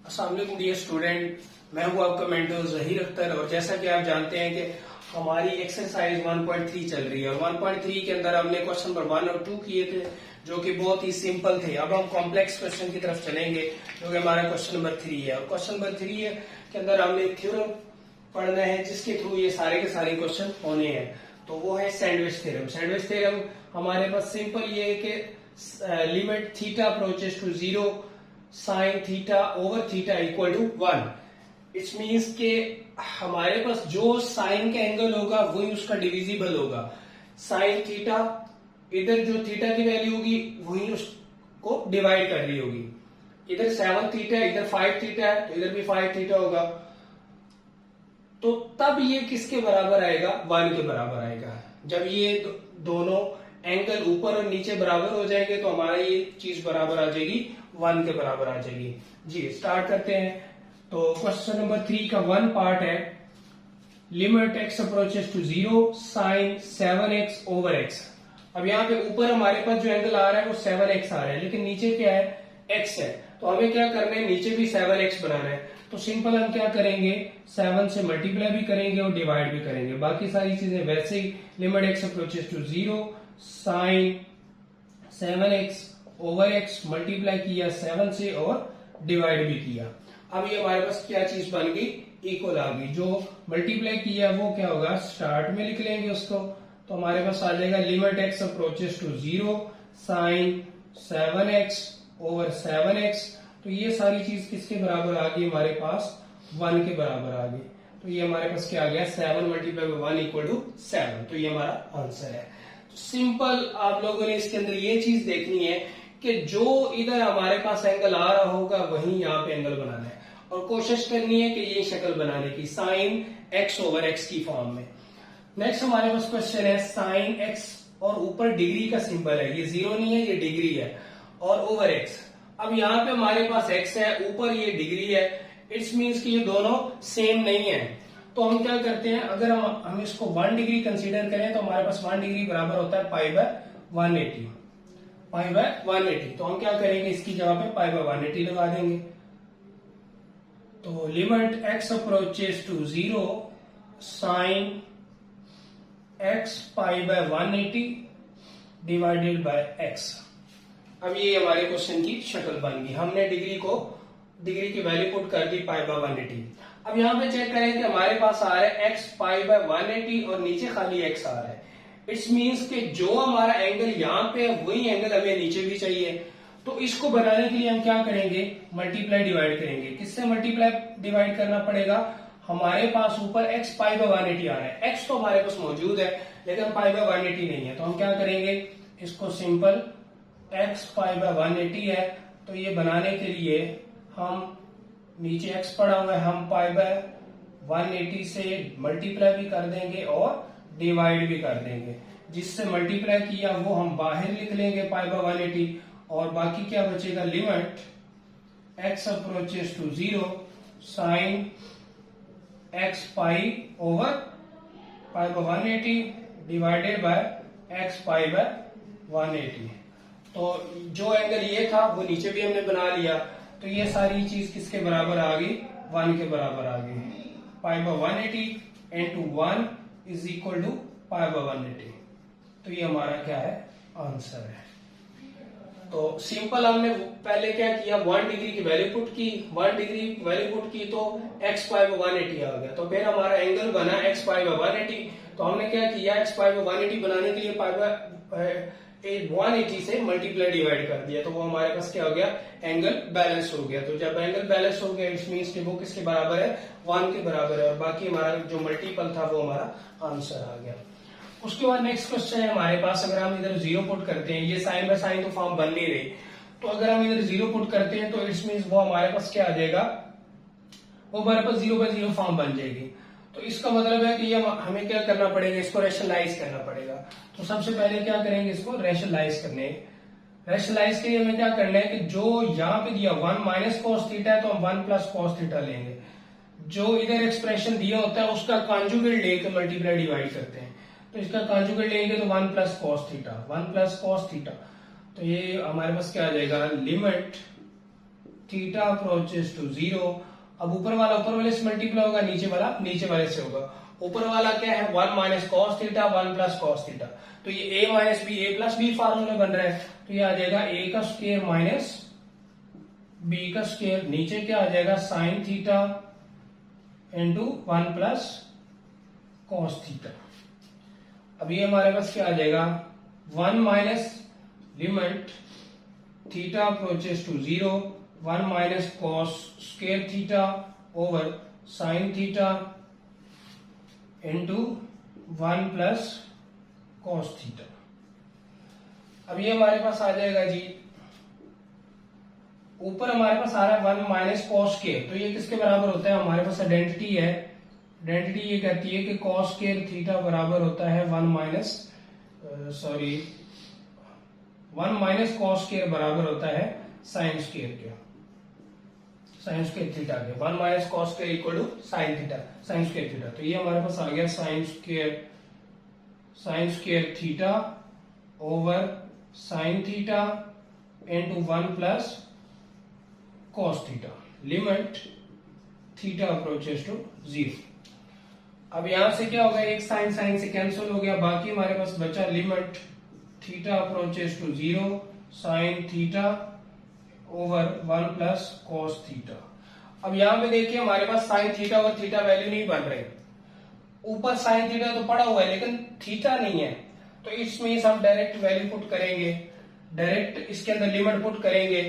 अस्सलाम वालेकुम dear student, मैं हूं आपका मेंटर जहीर अख्तर। और जैसा कि आप जानते हैं कि हमारी एक्सरसाइज 1.3 चल रही है और 1.3 के अंदर हमने क्वेश्चन नंबर 1 और 2 किए थे जो कि बहुत ही सिंपल थे। अब हम कॉम्प्लेक्स क्वेश्चन की तरफ चलेंगे जो कि हमारा क्वेश्चन नंबर 3 है। और क्वेश्चन नंबर 3 के अंदर हमने थ्योरम पढ़ना है जिसके थ्रू ये सारे के सारे क्वेश्चन होने हैं। तो वो है सैंडविच थ्योरम। सैंडविच थ्योरम हमारे पास सिंपल ये है कि limit theta approaches to 0 sine theta over theta equal to 1। It's means के हमारे पास जो साइन का एंगल होगा वही उसका डिविजिबल होगा। साइन थीटा इधर जो थीटा की वैल्यू होगी वही उसको डिवाइड कर रही होगी। इधर 7 थीटा है, इधर 5 थीटा है, तो इधर भी 5 थीटा होगा। तो तब ये किसके बराबर आएगा? 1 के बराबर आएगा। जब ये दोनों एंगल ऊपर और नीचे बराबर हो जाएंगे तो हमारा ये चीज बराबर आ जाएगी 1 के बराबर आ जाएगी। जी स्टार्ट करते हैं। तो क्वेश्चन नंबर 3 का 1 पार्ट है limit x approaches to 0 sine 7x over x। अब यहाँ पे ऊपर हमारे पास जो एंगल आ रहा है वो 7x आ रहा है, लेकिन नीचे क्या है? x है। तो हमें क्या करना है? नीचे भी 7x बनाना है। तो सिंपल हम क्या करेंगे? 7 से मल्टीप्लाई भी करेंगे और डिवाइड भी करेंगे। बाकी सारी चीजें वैसे ही। Limit x approaches to 0 sine 7x over x multiply किया 7 से और डिवाइड भी किया। अब ये हमारे पास क्या चीज बन गई? इक्वल आ गई। जो मल्टीप्लाई किया वो क्या होगा? स्टार्ट में लिख लेंगे उसको। तो हमारे पास आ जाएगा limit x approaches to 0 sine 7x over 7x। तो ये सारी चीज किसके बराबर आ गई? हमारे पास 1 के बराबर आ गई। तो ये हमारे पास क्या आ गया? 7 मल्टीप्लाई बाय 1 इक्वल टू 7। तो ये हमारा आंसर है। तो सिंपल आप लोगों ने इसके अंदर ये चीज देखनी है कि जो इधर हमारे पास एंगल आ रहा होगा वहीं यहाँ पे एंगल बनाना है और कोशिश करनी है कि ये शक्ल बनाने की साइन x ओवर x की फॉर्म में। नेक्स्ट हमारे पास क्वेश्चन है साइन x और ऊपर डिग्री का सिंबल है, ये 0 नहीं है, ये डिग्री है और ओवर x। अब यहाँ पे हमारे पास x है, ऊपर ये डिग्री है। इट्स मीन्स कि ये दोनों सेम नहीं है। तो हम क्या करते हैं? अगर हम इसको 1 डिग्री कंसीडर करें तो हमारे पास 1 डिग्री बराबर होता है पाई बाय 180। Pi by 180। तो हम क्या करेंगे? इसकी जगह पे पाई बाय 180 लगा देंगे। तो limit x approaches to 0 sine x pi by 180 divided by x। अब ये हमारे क्वेश्चन की शक्ल बन गई। हमने डिग्री की वैल्यू पुट कर दी पाई बाय 180। अब यहाँ पे चेक करें कि हमारे पास आ रहा है x पाई बाय 180 और नीचे खाली x आ रहा है। इट्स मीन्स कि जो हमारा एंगल यहाँ पे है वही एंगल हमें नीचे भी चाहिए। तो इसको बनाने के लिए हम क्या करेंगे? मल्टीप्लाई डिवाइड करेंगे। किससे मल्टीप्लाई डिवाइड करना पड़ेगा? हमारे पास ऊपर x पाई बाय 180 आ रहा है, x तो हमारे पास मौजूद है लेकिन पाई बाय 180 नहीं है। तो हम क्या करेंगे? इसको सिंपल x पाई बाय 180 है तो ये बनाने के लिए हम नीचे x पड़ा हुआ है, हम पाई बाय 180 से मल्टीप्लाई भी कर देंगे और डिवाइड भी कर देंगे। जिससे मल्टीप्लाई किया वो हम बाहर लिख लेंगे पाई बाय 180 और बाकी क्या बचेगा? Limit x approaches to 0 sine x pi over pi by 180 divided by x pi by 180। तो जो एंगल ये था वो नीचे भी हमने बना लिया। तो ये सारी चीज किसके बराबर आ गई? 1 के बराबर आ गई। Pi by 180 into 1 is equal to pi by 180। तो ये हमारा क्या है? आंसर है। तो सिंपल हमने पहले क्या किया? 1 डिग्री की वैल्यू पुट की। 1 डिग्री वैल्यू पुट की तो x पाई बाय 180 आ गया। तो फिर हमारा एंगल बना x पाई बाय 180। तो हमने क्या किया? x पाई बाय 180 बनाने के लिए पाई बाय 180 से मल्टीप्लाई डिवाइड कर दिया। तो वो हमारे पास क्या हो गया? एंगल बैलेंस हो गया। तो जब एंगल बैलेंस हो गया इट मीन्स कि वो किसके बराबर है? 1 के बराबर है और बाकी हमारा जो मल्टीपल था वो हमारा आंसर आ गया। उसके बाद नेक्स्ट क्वेश्चन है हमारे पास। अगर हम इधर 0 पुट करते हैं, ये साइन बाय साइन तो फॉर्म बन नहीं रही, तो अगर हम इधर 0 पुट करते हैं तो इट्स मीन्स वो हमारे पास क्या आ जाएगा? वो हमारे पास 0 बाय 0 फॉर्म बन जाएगी। तो इसका मतलब है कि ये हमें क्या करना पड़ेगा? इसको रैशनलाइज करना पड़ेगा। तो सबसे पहले क्या करेंगे? इसको रैशनलाइज करने। रैशनलाइज के लिए हमें क्या करना है कि जो यहाँ पे दिया 1 माइनस कॉस थीटा है तो हम 1 प्लस कॉस थीटा लेंगे। जो इधर एक्सप्रेशन दिया होता है उसका कॉन्जुगेट लेके मल्टीप्लाई डिवाइड करते हैं। तो इसका कॉन्जुगेट लेंगे तो 1 plus cos theta, 1 plus cos theta. तो ये हमारे पास क्या आ जाएगा? Limit theta approaches to 0। अब ऊपर वाले से मल्टीप्लाई होगा, नीचे वाला नीचे वाले से होगा। ऊपर वाला क्या है 1 minus cos theta 1 plus cos theta, तो ये a minus B A plus b formula बन रहा है, तो ये आ जाएगा a का स्क्वायर माइनस b का स्क्वायर, नीचे क्या आ जाएगा sine theta into 1 plus cos theta. अब ये हमारे पास क्या आ जाएगा 1 minus limit theta approaches to 0 1 minus cos square theta over sine theta into 1 plus cos theta. अब ये हमारे पास आ जाएगा जी, ऊपर हमारे पास आ रहा है 1 माइनस कॉस स्क्वायर, तो ये किसके बराबर होता है, हमारे पास आइडेंटिटी है, आइडेंटिटी ये कहती है कि कॉस स्क्वायर थीटा बराबर होता है 1 माइनस कॉस स्क्वायर बराबर होता है साइन स्क्वायर के, साइन स्क्वायर थीटा के। 1 minus cos square equal to sine theta, sine square theta, तो ये हमारे पास आ गया sine square theta over sine theta into 1 plus cos theta, limit theta approaches to 0। अब यहां से क्या होगा, एक साइन साइन से कैंसिल हो गया, बाकी हमारे पास बचा limit theta approaches to 0 sine theta over 1 plus cos theta. अब यहां पे देखिए हमारे पास साइन थीटा और थीटा वैल्यू नहीं बन रही, ऊपर साइन थीटा तो पड़ा हुआ है लेकिन थीटा नहीं है, तो इसमें हम डायरेक्ट वैल्यू पुट करेंगे, डायरेक्ट इसके अंदर लिमिट पुट करेंगे।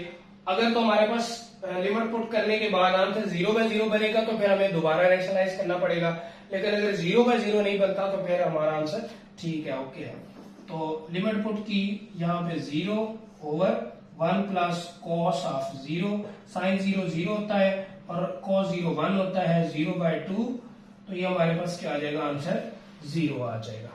अगर तो हमारे पास लिमिट पुट करने के बाद आंसर 0/0 बनेगा तो फिर हमें दोबारा रेशनलाइज करना पड़ेगा, लेकिन अगर 0/0 नहीं बनता तो फिर हमारा आंसर ठीक है, ओके है। तो लिमिट पुट की यहाँ पे 0 over 1 plus cos of 0, sine 0 0 होता है और कॉस 0 1 होता है, 0/2, तो ये हमारे पास क्या आ जाएगा आंसर 0 आ जाएगा।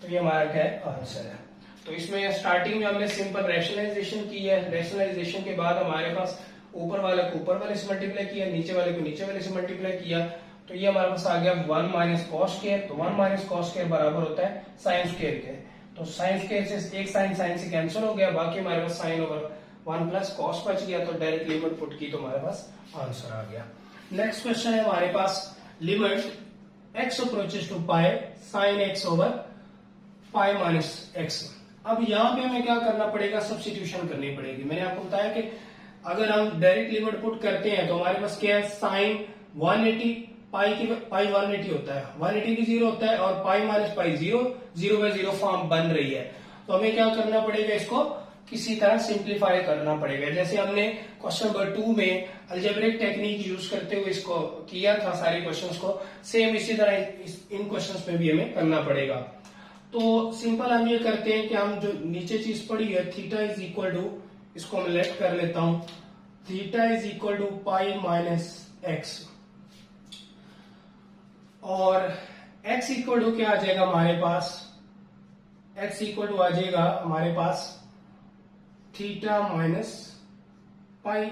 तो ये हमारा क्या है आंसर है। तो इसमें स्टार्टिंग में हमने सिंपल रैशनलाइजेशन की है, रैशनलाइजेशन के बाद हमारे पास ऊपर वाले को ऊपर वाले से मल्टीप्लाई किया, नीचे वाले को नीचे वाले से मल्टीप्लाई किया, तो ये हमारे पास आ गया 1 माइनस कॉस स्क्वायर, तो 1 माइनस कॉस स्क्वायर बराबर होता है साइन स्क्वायर के, तो साइन स्क्वायर से एक साइन साइन से कैंसिल हो गया, बाकी हमारे पास साइन ओवर 1 प्लस कॉस बच गया, तो डायरेक्ट लिमिट पुट की तो हमारे पास आंसर आ गया। नेक्स्ट क्वेश्चन है हमारे पास limit x approaches to pi sine x over pi minus x। अब यहाँ पे हमें क्या करना पड़ेगा, सब्स्टिट्यूशन करनी पड़ेगी। मैंने आपको बताया कि अगर हम डायरेक्ट लिमिट पुट करते हैं तो हमारे पास क्या है साइन 180 पाई 180 होता है, 180 भी 0 होता है और पाई माइनस पाई 0/0 फॉर्म बन रही है, तो हमें क्या करना पड़ेगा, इसको किसी तरह सिंप्लीफाई करना पड़ेगा। जैसे हमने क्वेश्चन नंबर 2 में अलजेब्रिक टेक्निक यूज करते हुए इसको किया था सारे क्वेश्चंस को, सेम इसी तरह इन क्वेश्चंस में भी हमें करना पड़ेगा। तो सिंपल हम ये करते हैं कि हम जो नीचे चीज पड़ी है थीटा इज इक्वल टू, इसको मैं लेट कर लेता हूं, theta is equal to pi minus x, और x इक्वल टू क्या आ जाएगा हमारे पास, x इक्वल टू आ जाएगा हमारे पास थीटा माइनस पाई,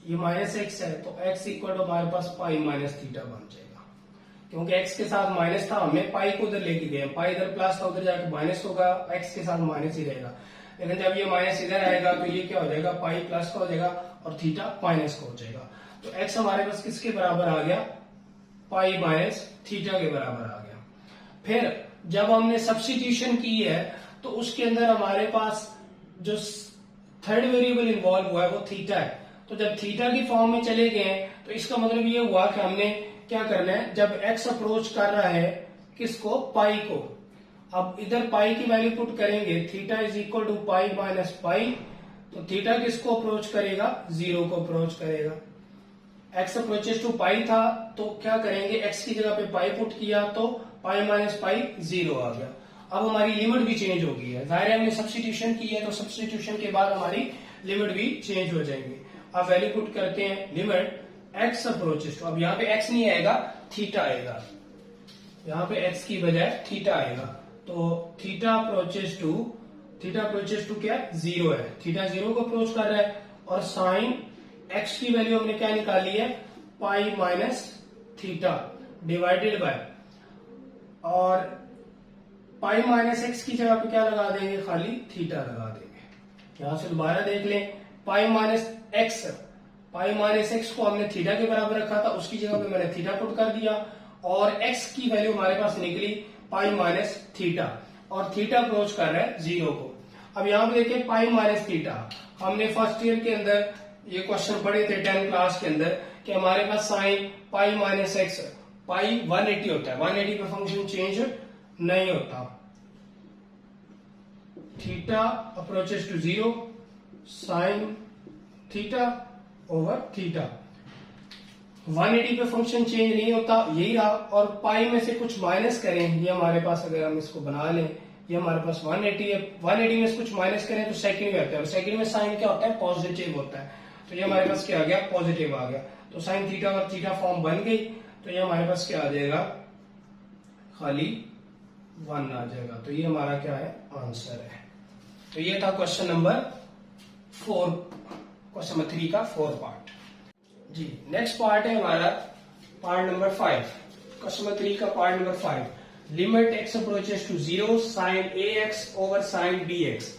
ये माइनस एक्स है तो x इक्वल टू हमारे पास पाई माइनस थीटा बन जाएगा, क्योंकि x के साथ माइनस था, हमने पाई को उधर लेके गए, पाई इधर प्लस था, उधर जाके माइनस होगा, x के साथ माइनस ही रहेगा, लेकिन जब ये माइनस इधर आएगा तो ये क्या हो जाएगा, पाई प्लस का हो जाएगा और थीटा माइनस का हो जाएगा। तो x हमारे पास किसके बराबर आ गया, पाई माइनस थीटा के बराबर आ गया। फिर जब हमने सब्स्टिट्यूशन की है तो उसके अंदर हमारे पास जो थर्ड वेरिएबल इन्वॉल्व हुआ है वो थीटा है, तो जब थीटा की फॉर्म में चले गए तो इसका मतलब ये हुआ कि हमने क्या करना है, जब x अप्रोच कर रहा है किसको, पाई को, अब इधर पाई की वैल्यू पुट करेंगे, theta is equal to pi minus pi, तो थीटा किसको अप्रोच करेगा, 0 को अप्रोच करेगा। x अप्रोचेस टू पाई था तो क्या करेंगे, x की जगह पे पाई पुट किया तो पाई माइनस पाई 0 आ गया। अब हमारी लिमिट भी चेंज हो गई है, जाहिर है हमने सब्स्टिट्यूशन की है तो सब्स्टिट्यूशन के बाद हमारी लिमिट भी चेंज हो जाएंगी। अब वैल्यू पुट करते हैं, लिमिट x अप्रोचेस टू, अब यहाँ पे x नहीं आएगा थीटा आएगा, यहाँ पे x की बजाय थीटा आएगा, तो थीटा अप्रोचेस टू क्या 0 है, थीटा 0 को अप्रोच कर रहा है, और साइन x की वैल्यू हमने क्या निकाली है, pi minus theta divided by, और पाई माइनस एक्स की जगह पे क्या लगा देंगे, खाली थीटा लगा देंगे। यहां से दोबारा देख लें, पाई माइनस एक्स पाई माइनस एक्स को हमने थीटा के बराबर रखा था, उसकी जगह पे मैंने थीटा पुट कर दिया और एक्स की वैल्यू हमारे पास निकली पाई माइनस थीटा और थीटा अप्रोच कर रहा है 0 को। अब यहाँ पे देखिए पाई माइनस थीटा, हमने फर्स्ट ईयर के अंदर ये क्वेश्चन पढ़े थे 10 क्लास के अंदर कि हमारे पास sine pi minus x pi 180 होता है, 180 पे फंक्शन चेंज नहीं होता। Theta approaches to 0 sine theta over theta, 180 पे फंक्शन चेंज नहीं होता, यही रहा। और पाई में से कुछ माइनस करें, ये हमारे पास अगर हम इसको बना लें, ये हमारे पास 180 है, 180 में से कुछ माइनस करें तो सेकंड में आता है और सेकंड में साइन क्या होता है, पॉजिटिव होता है। तो ये हमारे पास क्या आ गया, पॉजिटिव आ गया। तो साइन थीटा और थीटा फॉर्म बन गई, तो ये हमारे पास क्या आ जाएगा, खाली 1 आ जाएगा। तो ये हमारा क्या है, आंसर है। तो ये था क्वेश्चन नंबर 4, क्वेश्चन नंबर 3 का 4 पार्ट जी। नेक्स्ट पार्ट है हमारा पार्ट नंबर 5, क्वेश्चन नंबर 3 का part number 5, limit x approaches to 0 sine a x over sine b x.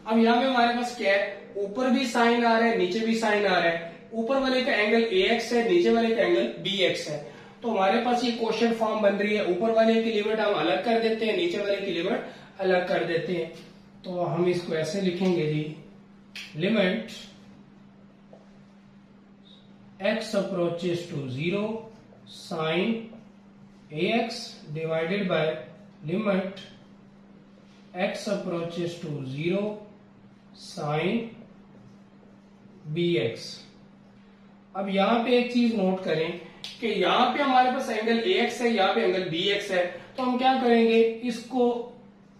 अब यहाँ पे हमारे पास क्या है, ऊपर भी साइन आ रहा है, नीचे भी साइन आ रहा है। ऊपर वाले का एंगल ए एक्स है, नीचे वाले का एंगल बी एक्स है। तो हमारे पास ये क्वेश्चन फॉर्म बन रही है, ऊपर वाले की लिमिट हम अलग कर देते हैं, नीचे वाले की लिमिट अलग कर देते हैं। तो हम इसको ऐसे लिखेंगे जी, limit x approaches to 0 sin ax divided by limit x approaches to 0 sin bx। अब यहां पे एक चीज नोट करें कि यहां पे हमारे पास एंगल ax है, यहां पे एंगल bx है। तो हम क्या करेंगे, इसको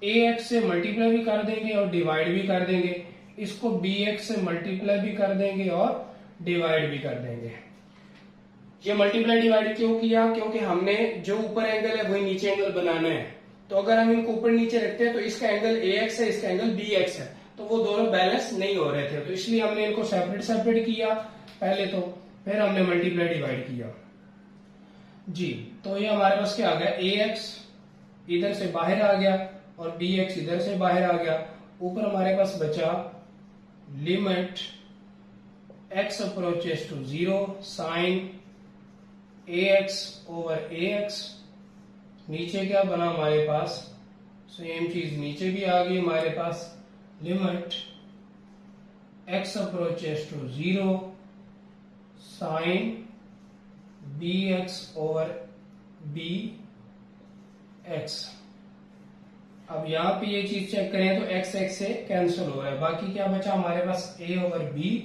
ax से मल्टीप्लाई भी कर देंगे और डिवाइड भी कर देंगे, इसको bx से मल्टीप्लाई भी कर देंगे और डिवाइड भी कर देंगे। ये मल्टीप्लाई डिवाइड क्यों किया, क्योंकि हमने जो ऊपर एंगल है वही नीचे एंगल बनाना है। तो अगर हम इनको ऊपर नीचे रखते हैं तो इसका एंगल ax है, इसका एंगल bx है, तो वो दोनों बैलेंस नहीं हो रहे थे। तो इसलिए हमने इनको सेपरेट सेपरेट किया पहले, तो फिर हमने मल्टीप्लाई डिवाइड किया जी। तो ये हमारे पास क्या आ गया, ax इधर से बाहर आ गया और bx इधर से बाहर आ गया। ऊपर हमारे पास बचा limit x approaches to 0 sin ax over ax। नीचे क्या बना हमारे पास, सेम चीज नीचे भी आ गई हमारे पास, limit x approaches to 0 sin bx over bx। अब यहाँ पे ये चीज चेक करें तो x x से कैंसिल हो रहा है, बाकी क्या बचा हमारे पास a ओवर b,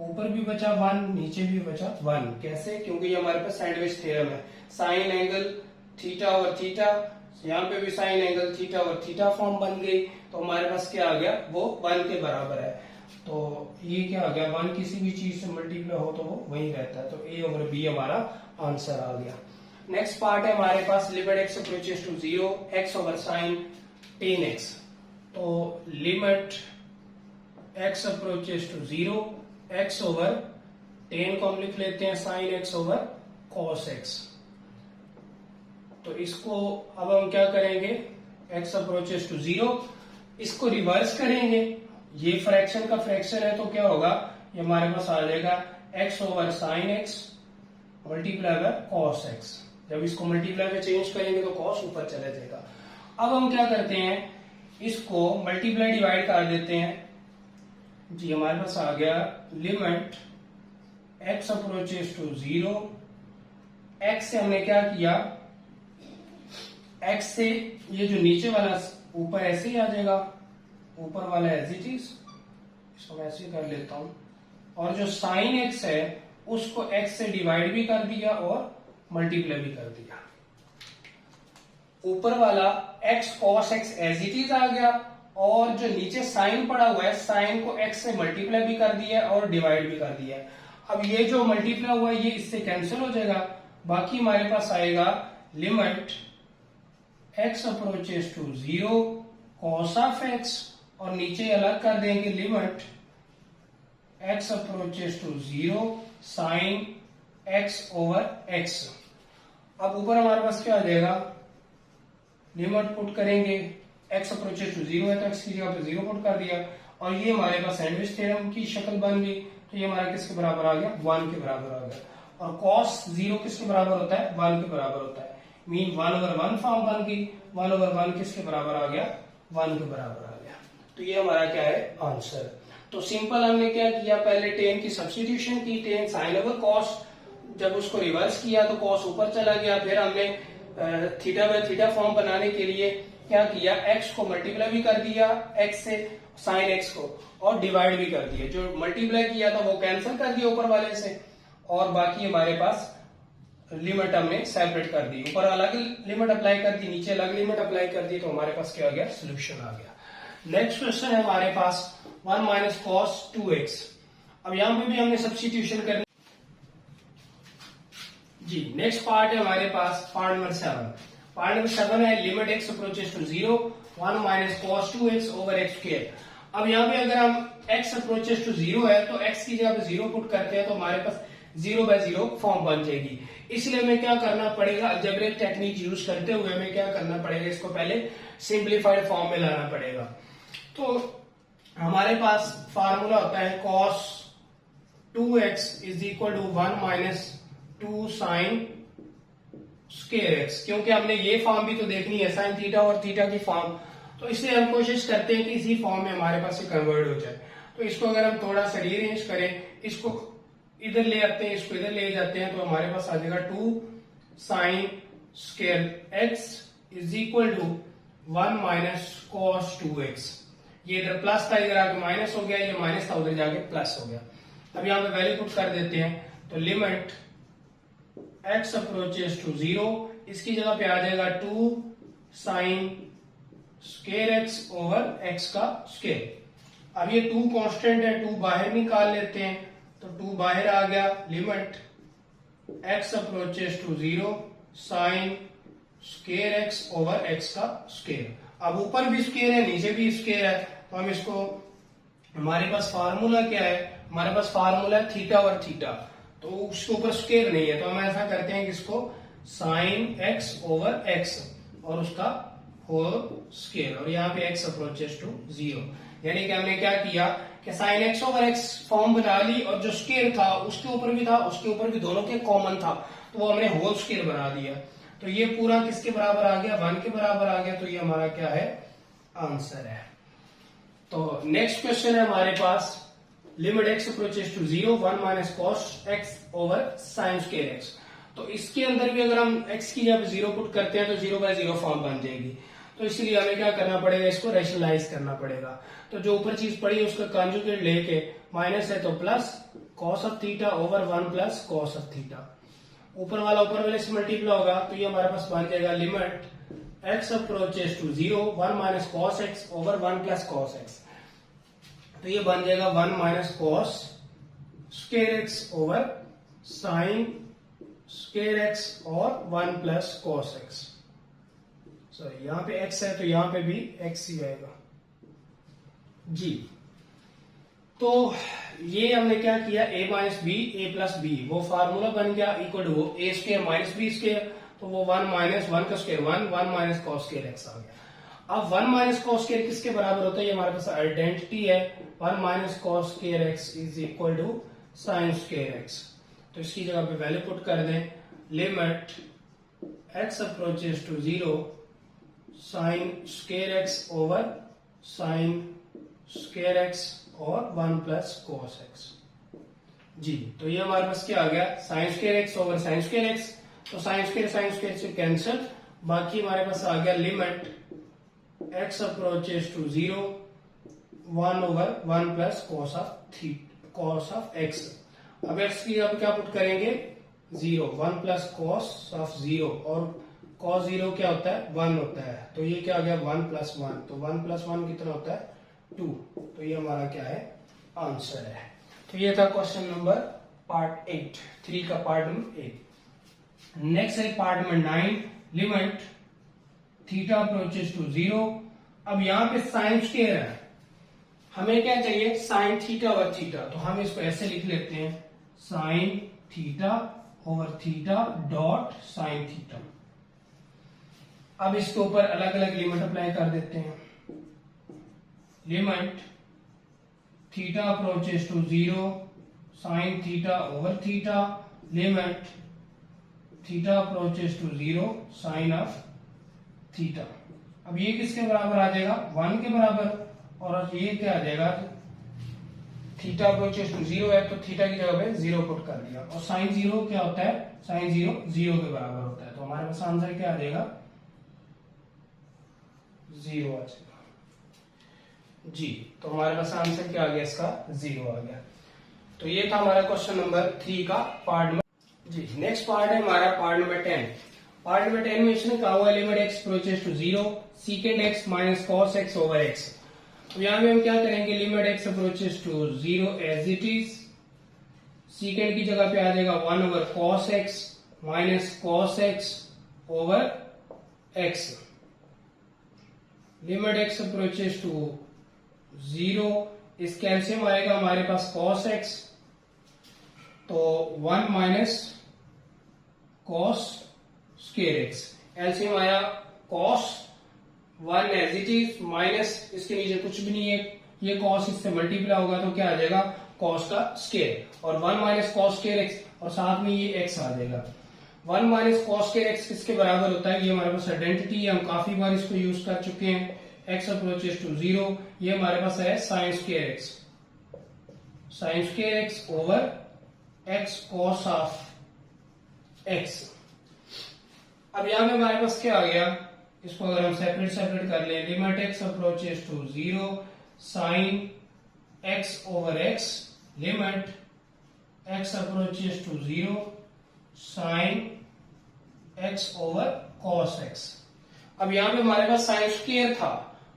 ऊपर भी बचा 1, नीचे भी बचा 1। कैसे, क्योंकि ये हमारे पास सैंडविच थ्योरम है, साइन एंगल थीटा और थीटा, यहाँ पे भी साइन एंगल थीटा और थीटा फॉर्म बन गई। तो हमारे पास क्या आ गया, वो 1 के बराबर है। तो ये क्या आ गया, 1 किसी भी चीज से मल्टीप्लाई हो तो वो वही रहता है। तो a ओवर b हमारा आंसर आ गया। नेक्स्ट पार्ट है हमारे पास, limit x approaches to 0 x over sine 10x। तो limit x approaches to 0 x over 10 को हम लिख लेते हैं sine x over cos x। तो इसको अब हम क्या करेंगे, x अप्रोचेस टू 0, इसको रिवर्स करेंगे, ये फ्रैक्शन का फ्रैक्शन है तो क्या होगा, ये हमारे पास आ जाएगा x over sine x multiply by cos x। जब इसको मल्टीप्लाई में चेंज करेंगे तो cos ऊपर चला जाएगा। अब हम क्या करते हैं, इसको मल्टीप्लाई डिवाइड कर देते हैं जी। हमारे पास आ गया limit x approaches to 0, x से हमने क्या किया, x से ये जो नीचे वाला ऊपर ऐसे ही आ जाएगा, ऊपर वाला एज इट इज, इसको मैं ऐसे कर लेता हूं। और जो साइन x है उसको x से डिवाइड भी कर दिया और मल्टीप्लाई भी कर दिया। ऊपर वाला x cos x as it is आ गया और जो नीचे साइन पड़ा हुआ है, साइन को x से मल्टीप्लाई भी कर दिया और डिवाइड भी कर दिया। अब ये जो मल्टीप्लाई हुआ है ये इससे कैंसिल हो जाएगा, बाकी हमारे पास आएगा limit x approaches to 0 cos of x और नीचे अलग कर देंगे limit x approaches to 0 sine x over x। अब ऊपर हमारे पास क्या आ जाएगा, लिमिट पुट करेंगे, x अप्रोचेस टू 0 है तो x की जगह पे 0 पुट कर दिया और ये हमारे पास सैंडविच थ्योरम की शक्ल बन गई। तो ये हमारा किसके बराबर आ गया, 1 के बराबर आ गया। और cos 0 किसके बराबर होता है, 1 के बराबर होता है। मीन 1/1 फॉर्म बन गई। 1/1 किसके बराबर आ गया, 1 के बराबर आ गया। तो ये हमारा क्या है, आंसर। तो सिंपल हमने क्या किया, पहले टेन की सब्स्टिट्यूशन की, टेन साइन ओवर कॉस, जब उसको रिवर्स किया तो कॉस ऊपर चला गया। फिर हमने थीटा बाय थीटा फॉर्म बनाने के लिए क्या किया, एक्स को मल्टीप्लाई भी कर दिया एक्स से, साइन एक्स को, और डिवाइड भी कर दिया। जो मल्टीप्लाई किया था वो कैंसिल कर दिया ऊपर वाले से, और बाकी हमारे पास लिमिट हमने सेपरेट कर दी। ऊपर अलग लिमिट अप्लाई कर दी, नीचे अलग लिमिट अप्लाई कर दी, तो हमारे पास क्या आ गया, सोल्यूशन आ गया। नेक्स्ट क्वेश्चन है हमारे पास 1 माइनस कॉस 2x। अब यहां पे भी हमने सब्स्टिट्यूशन करनी जी। नेक्स्ट पार्ट है हमारे पास पार्ट नंबर 7। पार्ट नंबर 7 है limit x approaches to 0 1 minus cos 2x over x square. अब यहाँ पे अगर हम x अप्रोचेस टू 0 है तो x की जगह पे 0 पुट करते हैं तो हमारे पास 0/0 फॉर्म बन जाएगी। इसलिए हमें क्या करना पड़ेगा, अलजेब्रिक टेक्निक यूज करते हुए हमें क्या करना पड़ेगा, इसको पहले सिंप्लीफाइड फॉर्म में लाना पड़ेगा। तो हमारे पास फार्मूला होता है cos 2x is equal to 1 minus 2 sine square x. क्योंकि हमने ये फॉर्म भी तो देखनी है, साइन थीटा और थीटा की फॉर्म, तो इसलिए हम कोशिश करते हैं कि इसी फॉर्म में हमारे पास से कन्वर्ट हो जाए। तो इसको अगर हम थोड़ा सा रीअरेंज करें, इसको इधर ले आते हैं, इसको इधर ले जाते हैं, तो हमारे पास आ जाएगा 2 sine square x is equal to 1 minus cos 2x। ये इधर प्लस था, इधर आके माइनस हो गया, ये माइनस था, उधर जाके प्लस हो गया। अब यहाँ पे वैल्यू पुट कर देते हैं, तो लिमिट x अप्रोचेस टू 0, इसकी जगह पे आ जाएगा 2 sine square x over x का स्क्वायर। अब ये 2 कांस्टेंट है, 2 बाहर निकाल लेते हैं, तो 2 बाहर आ गया। Limit x approaches to 0 sine square x over x का स्क्वायर। अब ऊपर भी स्क्वायर है, नीचे भी स्क्वायर है, तो हम इसको, हमारे पास फार्मूला क्या है, हमारे पास फार्मूला है थीटा और थीटा, तो उसके ऊपर स्क्वायर नहीं है, तो हम ऐसा करते हैं कि इसको साइन एक्स ओवर एक्स और उसका होल स्क्वायर, और यहाँ पे x अप्रोचेस टू 0। यानी कि हमने क्या किया कि sine x over x form बना ली, और जो स्क्वायर था उसके ऊपर भी था, उसके ऊपर भी दोनों के कॉमन था, तो वो हमने होल स्क्वायर बना दिया। तो ये पूरा किसके बराबर आ गया, 1 के बराबर आ गया। तो ये हमारा क्या है, आंसर है। तो नेक्स्ट क्वेश्चन है हमारे पास limit x approaches to 0 1 minus cos x over sine square x। तो इसके अंदर भी अगर हम x की जब 0 पुट करते हैं तो 0/0 फॉर्म बन जाएगी। तो इसलिए हमें क्या करना पड़ेगा, इसको रैशनलाइज करना पड़ेगा। तो जो ऊपर चीज पड़ी है उसका कॉन्जुगेट लेके, माइनस है तो plus cos of theta over 1 plus cos of theta, ऊपर वाला ऊपर वाले से मल्टीप्लाई होगा, तो ये हमारे पास बन जाएगा limit x approaches to 0 1 minus cos x over 1 plus cos x। तो ये बन जाएगा 1 minus cos square x over sine square x और 1 प्लस कॉस एक्स। सॉरी, यहाँ पे x है तो यहाँ पे भी x ही आएगा जी। तो ये हमने क्या किया, a minus B A plus B, वो फार्मूला बन गया equal to a square minus B square, तो वो 1 माइनस 1 का square 1 minus cos square x आ गया। अब 1 माइनस कॉस स्क्वायर किसके बराबर होता है, ये हमारे पास आइडेंटिटी है, 1 minus cos square x is equal to sine square x. तो इसकी जगह पे वैल्यू पुट कर दें, limit x approaches to 0 sine square x over sine square x और 1 प्लस कॉस एक्स जी। तो ये हमारे पास क्या आ गया, sine square x over sine square x, तो साइन स्क्वायर से कैंसिल, बाकी हमारे पास आ गया limit x approaches to 0 1 over 1 plus cos of x। अब x की अब क्या पुट करेंगे, 0 1 प्लस कॉस ऑफ 0, और कॉस 0 क्या होता है, 1 होता है, तो ये क्या आ गया 1 प्लस 1, तो 1 प्लस 1 कितना होता है 2। तो ये हमारा क्या है, आंसर है। तो ये था क्वेश्चन नंबर पार्ट 8, 3 का पार्ट नंबर 8। नेक्स्ट है part number 9, limit theta approaches to 0। अब यहाँ पे साइन स्क्वायर है, हमें क्या चाहिए, साइन थीटा ओवर थीटा, तो हम इसको ऐसे लिख लेते हैं, sine theta over theta dot sine theta. अब इसके ऊपर अलग अलग लिमिट अप्लाई कर देते हैं, limit theta approaches to 0 sine theta over theta limit theta approaches to 0 sine of theta. अब ये किसके बराबर आ जाएगा, 1 के बराबर। और ये क्या आ जाएगा, थीटा अप्रोचेस टू 0 है तो थीटा की जगह पे 0 पुट कर दिया। और साइन 0 क्या होता है, साइन 0 0 के बराबर होता है। तो हमारे पास आंसर क्या आ जाएगा, 0 आ जाएगा जी। तो हमारे पास आंसर क्या आ गया, इसका 0 आ गया। तो ये था हमारा क्वेश्चन नंबर 3 का पार्ट नंबर जी। नेक्स्ट पार्ट है हमारा पार्ट नंबर 10। पार्ट नंबर 10 में इसने कहा हुआ limit x approaches to 0 secant x minus cos x over x। तो यहाँ पे हम क्या करेंगे, limit x approaches to 0 as it is, secant की जगह पे आ जाएगा 1 over cos x minus cos x over x। Limit x approaches to 0, इस कैल्सियम आएगा हमारे पास कॉस x, तो 1 minus cos square x। LCM आया cos 1 as it is minus, इसके नीचे कुछ भी नहीं है, ये कॉस इससे मल्टीप्लाई होगा तो क्या आ जाएगा, कॉस का स्क्वायर, और 1 माइनस कॉस स्क्वायर x, और साथ में ये x आ जाएगा। 1 माइनस कॉस स्क्वायर x किसके बराबर होता है, ये हमारे पास आइडेंटिटी है, हम काफी बार इसको यूज कर चुके हैं। x अप्रोचेस टू 0, ये हमारे पास है sine square x, sign square x over x cos of x। अब यहां में हमारे पास क्या आ गया, इसको अगर हम सेपरेट सेपरेट कर ले, limit x approaches to 0 sine x over x, limit x approaches to 0 sine x over cos x। अब यहां पे हमारे पास साइन स्क्वायर था,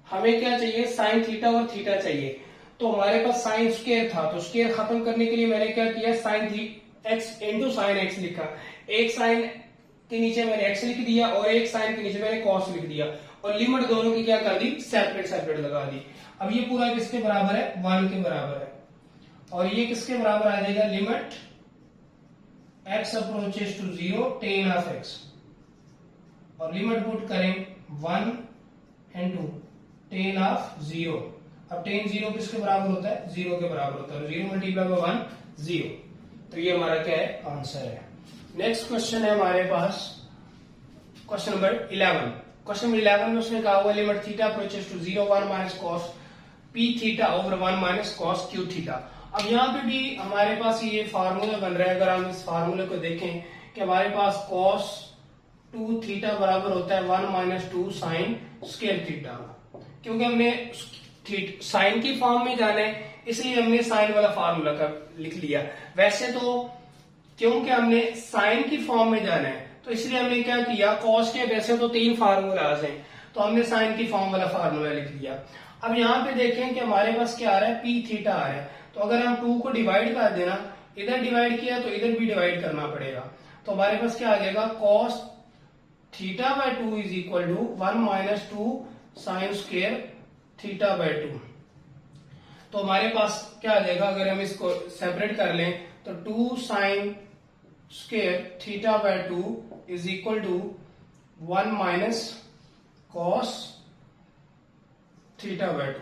हमें क्या चाहिए, साइन थीटा और थीटा चाहिए। तो हमारे पास साइन स्क्वायर था, तो स्क्वायर खत्म करने के लिए मैंने क्या किया, sine x into sine x लिखा। एक साइन के नीचे मैंने x लिख दिया और एक साइन के नीचे मैंने cos लिख दिया, और लिमिट दोनों की क्या कर दी, सेपरेट सेपरेट लगा दी। अब ये पूरा किसके बराबर है, 1 के बराबर है, और ये किसके बराबर आ जाएगा, limit x approaches to 0 tan of x, और लिमिट पुट करें 1 इंटू टेन ऑफ 0। अब टेन 0 किसके बराबर होता है, 0 के बराबर होता है, 0 मल्टीप्लाई बाय 1 0। तो ये हमारा क्या है, आंसर है। नेक्स्ट क्वेश्चन है हमारे पास क्वेश्चन नंबर 11। क्वेश्चन नंबर 11 में उसने कहा हुआ limit theta approaches to 0 1 minus cos p theta over 1 minus cos q theta. अब यहाँ पे भी हमारे पास ये फार्मूला बन रहा है, अगर हम इस फार्मूले को देखें कि हमारे पास कॉस 2 थीटा बराबर होता है 1 माइनस 2 साइन स्क्वायर थीटा। क्योंकि हमने साइन की फॉर्म में जाना है, इसलिए हमने साइन वाला फार्मूला का लिख लिया। वैसे तो क्योंकि हमने साइन की फॉर्म में जाना है, तो इसलिए हमने क्या किया, कॉस के वैसे तो 3 फार्मूलाज हैं, तो हमने साइन की फॉर्म वाला फार्मूला लिख लिया। अब यहाँ पे देखें कि हमारे पास क्या आ रहा है, पी थीटा आ रहा है, तो अगर हम 2 को डिवाइड कर देना, इधर डिवाइड किया तो इधर भी डिवाइड करना पड़ेगा, तो हमारे पास क्या आ जाएगा, cos theta by 2 is equal to 1 minus 2 sine square theta by 2। तो हमारे पास क्या आ जाएगा, अगर हम इसको सेपरेट कर लें तो 2 sine square theta by 2 is equal to 1 minus cos theta by 2,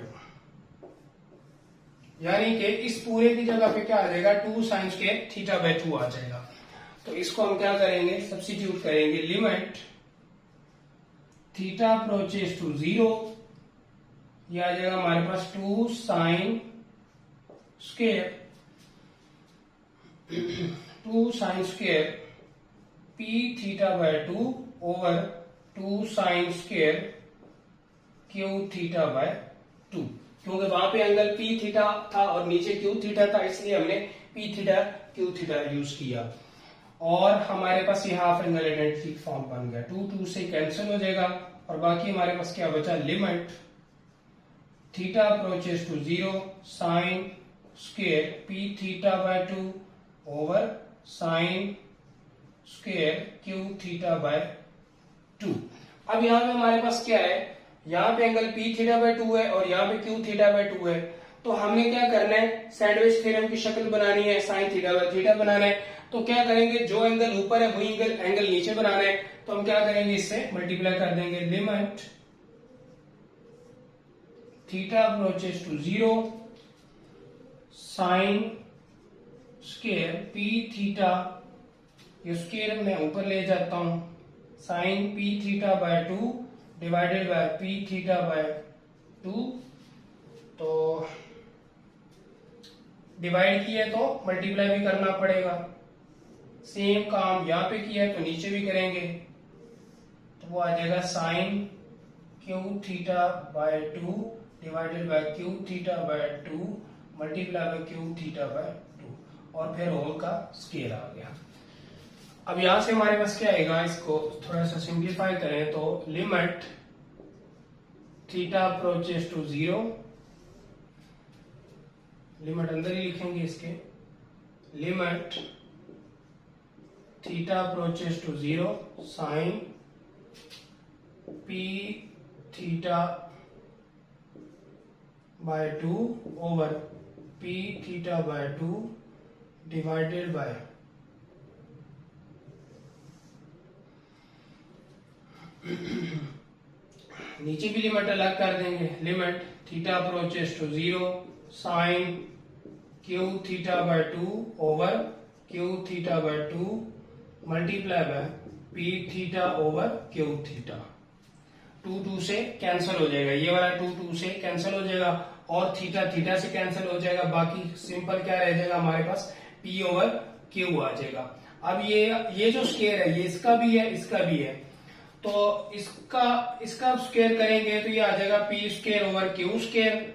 यानी कि इस पूरे की जगह पे क्या आ जाएगा, 2 साइन स्क्वायर थीटा बाय 2 आ जाएगा। तो इसको हम क्या करेंगे, सब्स्टिट्यूट करेंगे, लिमिट थीटा अप्रोचेस टू 0, ये आ जाएगा हमारे पास 2 sine square 2 sine square p theta by 2 over 2 sine square q theta by 2। क्योंकि वहां पे एंगल पी थीटा था और नीचे क्यू थीटा था, इसलिए हमने P theta Q theta use किया, और हमारे पास ये हाफ एंगल आइडेंटिटी फॉर्म बन गया। 2 2 से कैंसिल हो जाएगा, और बाकी हमारे पास क्या बचा, limit theta approaches to 0 sine square p theta by 2 over sine square q theta by 2। अब यहाँ पे हमारे पास क्या है, यहाँ पे एंगल पी थीटा बाय 2 है और यहाँ पे क्यू थीटा बाय 2 है, तो हमने क्या करना है, सैंडविच थ्योरम की शक्ल बनानी है, साइन थीटा बाय थीटा बनाना है। तो क्या करेंगे, जो एंगल ऊपर है वही एंगल नीचे बनाना है, तो हम क्या करेंगे, इससे मल्टीप्लाई कर देंगे, limit theta approaches to 0 sine square p theta, ये स्क्वायर मैं ऊपर ले जाता हूं, sine p theta by 2 divided by p theta by 2। तो डिवाइड किया तो मल्टीप्लाई भी करना पड़ेगा, सेम काम यहाँ पे किया है तो नीचे भी करेंगे, तो वो आ जाएगा sine q theta by 2 divided by q theta by 2 multiply by q theta by 2 और फिर होल का स्क्वायर आ गया। अब यहां से हमारे पास क्या आएगा, इसको थोड़ा सा सिंप्लीफाई करें तो limit theta approaches to 0, limit अंदर ही लिखेंगे इसके, limit theta approaches to 0 sine p theta by 2 over p theta by 2 divided by नीचे भी लिमिट अलग कर देंगे, limit theta approaches to 0 sine q theta by 2 over q theta by 2 multiply by p theta over q theta. 2 से cancel हो जाएगा, ये वाला 2 से कैंसिल हो जाएगा और थीटा थीटा से कैंसिल हो जाएगा, बाकी सिंपल क्या रह जाएगा हमारे पास पी ओवर क्यू आ जाएगा। अब ये जो स्क्वायर है ये इसका भी है इसका भी है, तो इसका स्क्वायर करेंगे तो ये आ जाएगा P square over Q square,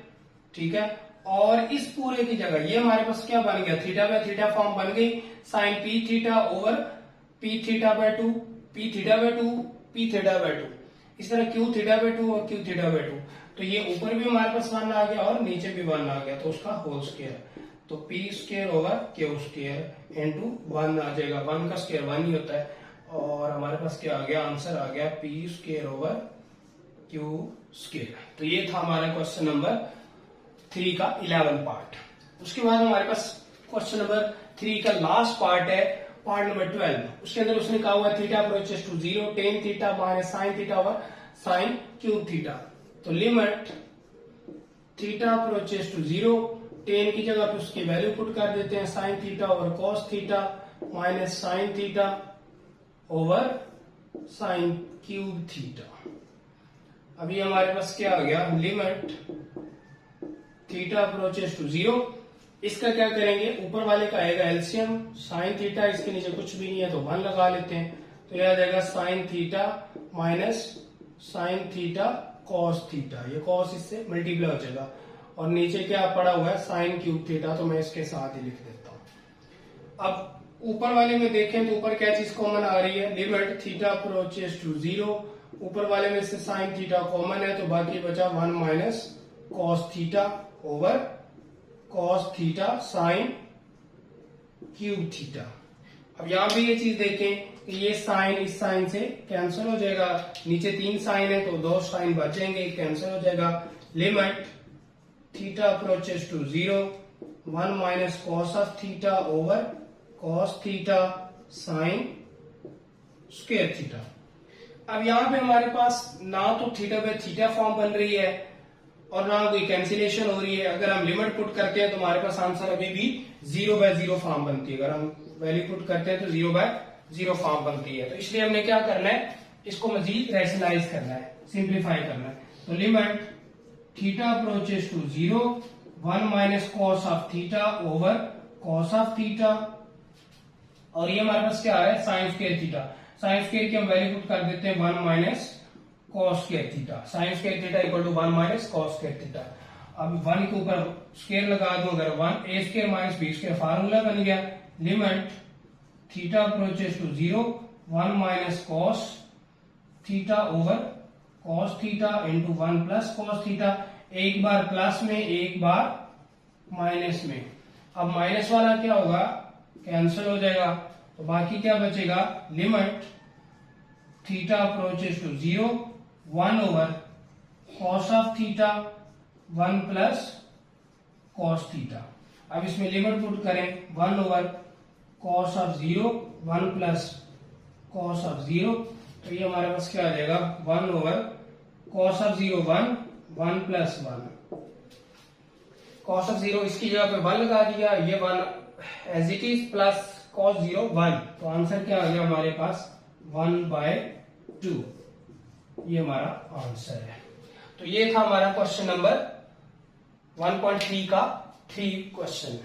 ठीक है। और इस पूरे की जगह ये हमारे पास क्या बन गया, थीटा बाय थीटा फॉर्म बन गई, sine p theta over p theta by 2 p theta by 2 p theta by 2, इस तरह क्यू थीटा बाय 2 और क्यू थीटा बाय 2, तो ये ऊपर भी हमारे पास 1 आ गया और नीचे भी 1 आ गया, तो उसका होल स्क्वायर, तो P square over Q square into 1 आ जाएगा, 1 का स्क्वायर 1 ही होता है और हमारे पास क्या आ गया, आंसर आ गया P square over Q square. तो ये था हमारा क्वेश्चन नंबर 3 का 11 पार्ट। उसके बाद हमारे पास क्वेश्चन नंबर 3 का लास्ट पार्ट है, पार्ट नंबर 12। उसके अंदर उसने कहा हुआ theta approaches to 0 tan theta minus sine theta over sine cube theta. तो limit theta approaches to 0, tan की जगह पे उसकी वैल्यू पुट कर देते हैं, sine theta over cos theta minus sine theta over sine cube theta. अभी हमारे पास क्या आ गया, लिमिट थीटा अप्रोचेस टू 0, इसका क्या करेंगे, ऊपर वाले का आएगा एलसीएम, साइन थीटा इसके नीचे कुछ भी नहीं है तो 1 लगा लेते हैं, तो यह आ जाएगा sine theta minus sine theta cos theta, ये कॉस इससे मल्टीप्लाई हो जाएगा और नीचे क्या पड़ा हुआ है साइन क्यूब थीटा, तो मैं इसके साथ ही लिख देता हूं। अब ऊपर वाले में देखें तो ऊपर क्या चीज कॉमन आ रही है, लिमिट थीटा अप्रोचेस टू 0, ऊपर वाले में से साइन थीटा कॉमन है तो बाकी बचा 1 minus cos theta over cos theta sign cube theta. अब यहां पे ये चीज देखें कि ये साइन इस साइन से कैंसिल हो जाएगा, नीचे 3 साइन है तो 2 साइन बचेंगे, कैंसिल हो जाएगा। Limit theta approaches to 0 1 minus cos of theta over cos theta sine square theta. अब यहां पे हमारे पास ना तो थीटा बाय थीटा फॉर्म बन रही है और ना कोई कैंसिलेशन हो रही है। अगर हम लिमिट पुट करते हैं तो हमारे पास आंसर अभी भी 0 बाय 0 फॉर्म बनती है, अगर हम वैल्यू पुट करते हैं तो 0 बाय 0 फॉर्म बनती है। तो इसलिए हमने क्या करना है, इसको मजीद रैशनलाइज करना है, सिंप्लीफाई करना है। तो limit theta approaches to 0 1 minus cos of theta over cos of theta, और ये हमारे पास क्या आ रहा है sine square theta, sine square की हम वैल्यू पुट कर देते हैं 1 minus cos square theta, sine square theta equal to 1 minus cos square theta. अब 1 के ऊपर स्क्वायर लगा दूं, अगर 1 A square minus B square formula बन गया। Limit theta approaches to 0 1 minus cos theta over cos theta into 1 plus cos theta, एक बार प्लस में एक बार माइनस में। अब माइनस वाला क्या होगा, कैंसिल हो जाएगा, तो बाकी क्या बचेगा, limit theta approaches to 0 1 over cos of theta 1 plus cos theta. अब इसमें लिमिट पुट करें 1 over cos of 0 1 plus cos of 0, तो ये हमारे पास क्या आ जाएगा 1 over cos of 0 1 plus 1 cos of 0, इसकी जगह पे 1 लगा दिया, ये 1 as it is plus cos 0 1, तो आंसर क्या आ गया हमारे पास 1/2, ये हमारा आंसर है। तो ये था हमारा क्वेश्चन नंबर 1.3 का 3 क्वेश्चन।